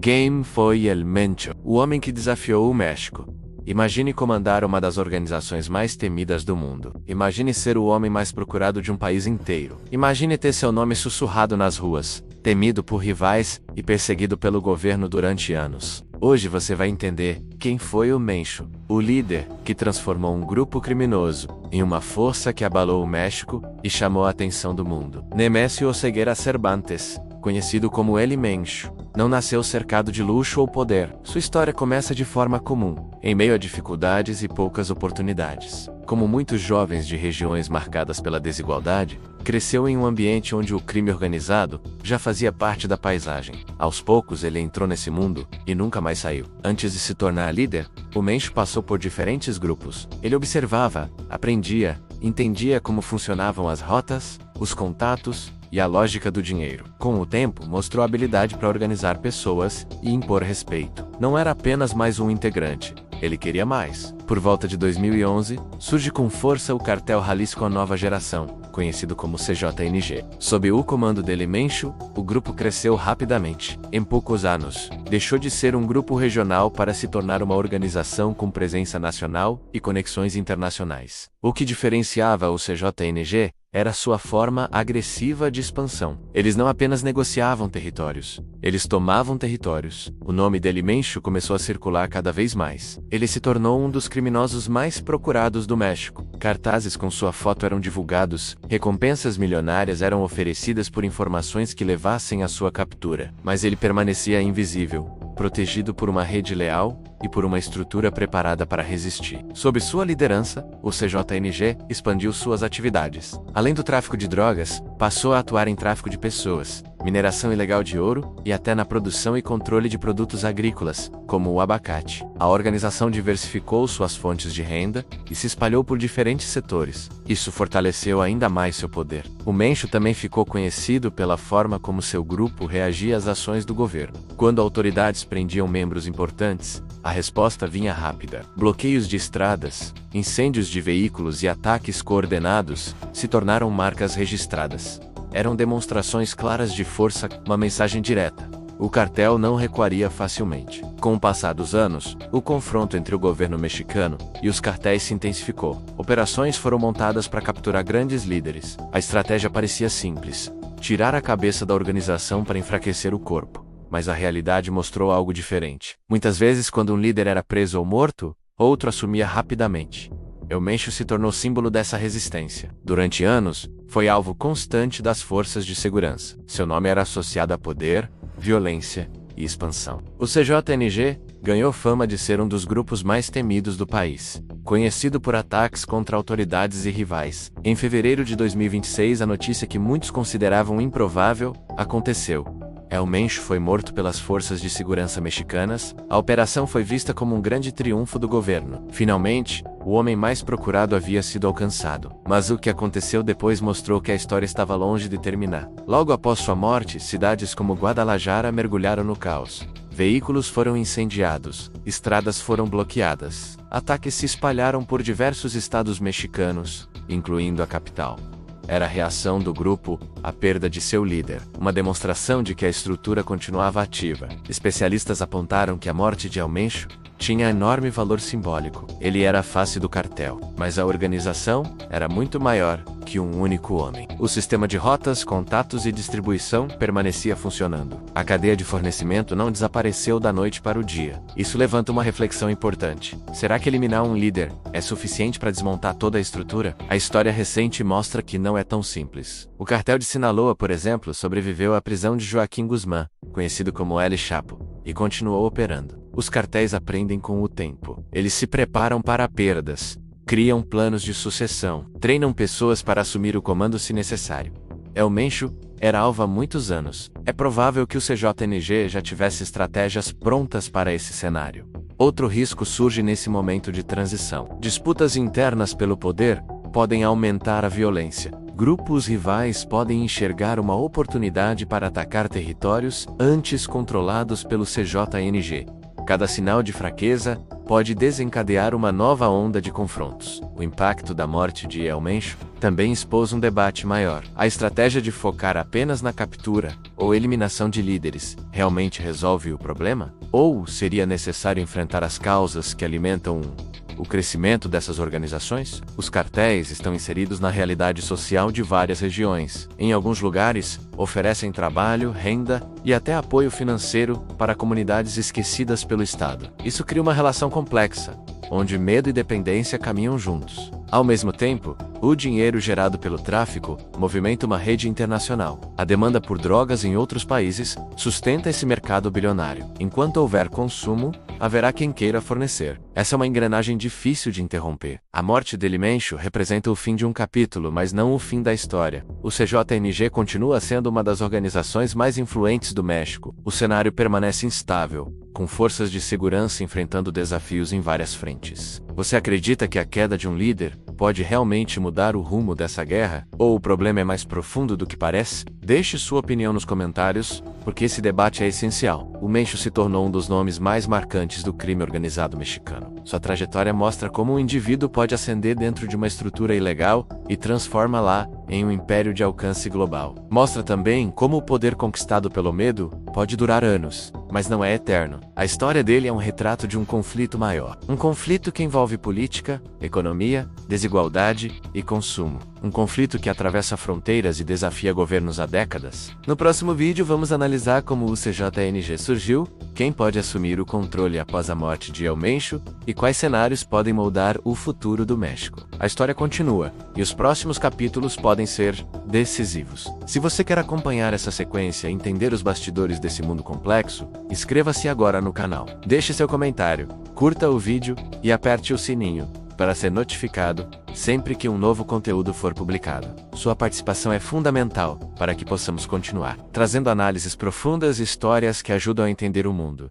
Game foi el Mencho, o homem que desafiou o México. Imagine comandar uma das organizações mais temidas do mundo. Imagine ser o homem mais procurado de um país inteiro. Imagine ter seu nome sussurrado nas ruas, temido por rivais e perseguido pelo governo durante anos. Hoje você vai entender quem foi o Mencho, o líder que transformou um grupo criminoso em uma força que abalou o México e chamou a atenção do mundo. Nemesio Oseguera Cervantes, conhecido como El Mencho, não nasceu cercado de luxo ou poder. Sua história começa de forma comum, em meio a dificuldades e poucas oportunidades. Como muitos jovens de regiões marcadas pela desigualdade, cresceu em um ambiente onde o crime organizado já fazia parte da paisagem. Aos poucos ele entrou nesse mundo e nunca mais saiu. Antes de se tornar líder, o Mencho passou por diferentes grupos. Ele observava, aprendia, entendia como funcionavam as rotas, os contatos e a lógica do dinheiro. Com o tempo, mostrou habilidade para organizar pessoas e impor respeito. Não era apenas mais um integrante, ele queria mais. Por volta de 2011, surge com força o cartel Jalisco Nova Geração, conhecido como CJNG. Sob o comando dele Mencho, o grupo cresceu rapidamente. Em poucos anos, deixou de ser um grupo regional para se tornar uma organização com presença nacional e conexões internacionais. O que diferenciava o CJNG era sua forma agressiva de expansão. Eles não apenas negociavam territórios, eles tomavam territórios. O nome dele Mencho começou a circular cada vez mais. Ele se tornou um dos criminosos mais procurados do México. Cartazes com sua foto eram divulgados, recompensas milionárias eram oferecidas por informações que levassem à sua captura. Mas ele permanecia invisível, protegido por uma rede leal e por uma estrutura preparada para resistir. Sob sua liderança, o CJNG expandiu suas atividades. Além do tráfico de drogas, passou a atuar em tráfico de pessoas, mineração ilegal de ouro e até na produção e controle de produtos agrícolas, como o abacate. A organização diversificou suas fontes de renda e se espalhou por diferentes setores. Isso fortaleceu ainda mais seu poder. O Mencho também ficou conhecido pela forma como seu grupo reagia às ações do governo. Quando autoridades prendiam membros importantes, a resposta vinha rápida. Bloqueios de estradas, incêndios de veículos e ataques coordenados se tornaram marcas registradas. Eram demonstrações claras de força, uma mensagem direta. O cartel não recuaria facilmente. Com o passar dos anos, o confronto entre o governo mexicano e os cartéis se intensificou. Operações foram montadas para capturar grandes líderes. A estratégia parecia simples: tirar a cabeça da organização para enfraquecer o corpo. Mas a realidade mostrou algo diferente. Muitas vezes, quando um líder era preso ou morto, outro assumia rapidamente. El Mencho se tornou símbolo dessa resistência. Durante anos, foi alvo constante das forças de segurança. Seu nome era associado a poder, violência e expansão. O CJNG ganhou fama de ser um dos grupos mais temidos do país, conhecido por ataques contra autoridades e rivais. Em fevereiro de 2026, a notícia que muitos consideravam improvável aconteceu. El Mencho foi morto pelas forças de segurança mexicanas. A operação foi vista como um grande triunfo do governo. Finalmente, o homem mais procurado havia sido alcançado. Mas o que aconteceu depois mostrou que a história estava longe de terminar. Logo após sua morte, cidades como Guadalajara mergulharam no caos. Veículos foram incendiados, estradas foram bloqueadas. Ataques se espalharam por diversos estados mexicanos, incluindo a capital. Era a reação do grupo à perda de seu líder, uma demonstração de que a estrutura continuava ativa. Especialistas apontaram que a morte de El Mencho tinha enorme valor simbólico. Ele era a face do cartel, mas a organização era muito maior que um único homem. O sistema de rotas, contatos e distribuição permanecia funcionando. A cadeia de fornecimento não desapareceu da noite para o dia. Isso levanta uma reflexão importante. Será que eliminar um líder é suficiente para desmontar toda a estrutura? A história recente mostra que não é tão simples. O cartel de Sinaloa, por exemplo, sobreviveu à prisão de Joaquim Guzmán, conhecido como El Chapo, e continuou operando. Os cartéis aprendem com o tempo. Eles se preparam para perdas, criam planos de sucessão, treinam pessoas para assumir o comando se necessário. El Mencho era alvo há muitos anos. É provável que o CJNG já tivesse estratégias prontas para esse cenário. Outro risco surge nesse momento de transição. Disputas internas pelo poder podem aumentar a violência. Grupos rivais podem enxergar uma oportunidade para atacar territórios antes controlados pelo CJNG. Cada sinal de fraqueza pode desencadear uma nova onda de confrontos. O impacto da morte de El Mencho também expôs um debate maior. A estratégia de focar apenas na captura ou eliminação de líderes realmente resolve o problema? Ou seria necessário enfrentar as causas que alimentam o crescimento dessas organizações? Os cartéis estão inseridos na realidade social de várias regiões. Em alguns lugares, oferecem trabalho, renda e até apoio financeiro para comunidades esquecidas pelo Estado. Isso cria uma relação complexa, onde medo e dependência caminham juntos. Ao mesmo tempo, o dinheiro gerado pelo tráfico movimenta uma rede internacional. A demanda por drogas em outros países sustenta esse mercado bilionário. Enquanto houver consumo, haverá quem queira fornecer. Essa é uma engrenagem difícil de interromper. A morte de El Mencho representa o fim de um capítulo, mas não o fim da história. O CJNG continua sendo uma das organizações mais influentes do México. O cenário permanece instável, com forças de segurança enfrentando desafios em várias frentes. Você acredita que a queda de um líder pode realmente mudar o rumo dessa guerra? Ou o problema é mais profundo do que parece? Deixe sua opinião nos comentários, porque esse debate é essencial. O Mencho se tornou um dos nomes mais marcantes do crime organizado mexicano. Sua trajetória mostra como um indivíduo pode ascender dentro de uma estrutura ilegal e transforma-la em um império de alcance global. Mostra também como o poder conquistado pelo medo pode durar anos, mas não é eterno. A história dele é um retrato de um conflito maior. Um conflito que envolve política, economia, desigualdade e consumo. Um conflito que atravessa fronteiras e desafia governos há décadas. No próximo vídeo vamos analisar como o CJNG surgiu, quem pode assumir o controle após a morte de El Mencho e quais cenários podem moldar o futuro do México. A história continua, e os próximos capítulos podem ser decisivos. Se você quer acompanhar essa sequência e entender os bastidores desse mundo complexo, inscreva-se agora no canal. Deixe seu comentário, curta o vídeo e aperte o sininho para ser notificado sempre que um novo conteúdo for publicado. Sua participação é fundamental para que possamos continuar trazendo análises profundas e histórias que ajudam a entender o mundo.